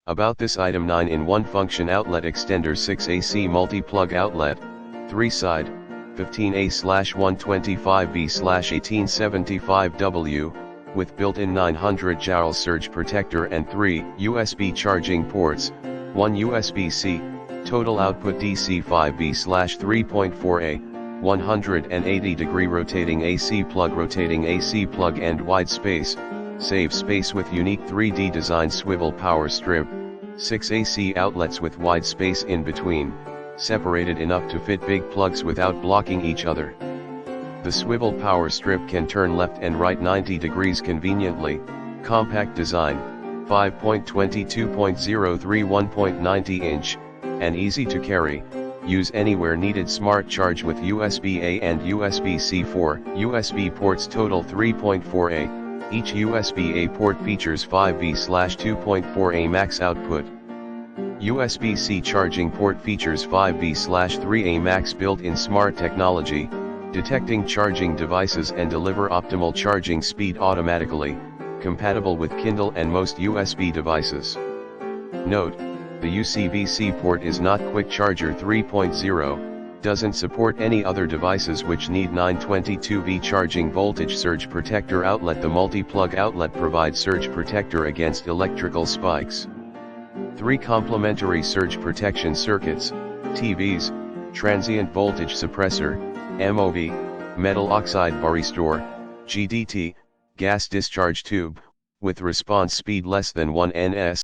About this item: 9-in-1 function outlet extender, 6 AC multi-plug outlet, 3 side, 15A/125V/1875W, with built-in 900 joule surge protector and 3 USB charging ports, 1 USB-C, total output DC 5V/3.4A, 180-degree rotating AC plug and wide space, save space with unique 3D design swivel power strip, 6 AC outlets with wide space in between, separated enough to fit big plugs without blocking each other. The swivel power strip can turn left and right 90 degrees conveniently. Compact design, 5.22.03 1.90 inch, and easy to carry. Use anywhere needed. Smart charge with USB-A and USB-C. 4 USB ports, total 3.4A. Each USB-A port features 5V/2.4A max output. USB-C charging port features 5V/3A max built-in smart technology, detecting charging devices and deliver optimal charging speed automatically, compatible with Kindle and most USB devices. Note: the USB-C port is not Quick Charger 3.0, doesn't support any other devices which need 922V charging voltage surge protector outlet. The multi-plug outlet provides surge protector against electrical spikes. 3 complementary surge protection circuits, TVs, transient voltage suppressor, MOV, metal oxide varistor, GDT, gas discharge tube, with response speed less than 1 ns.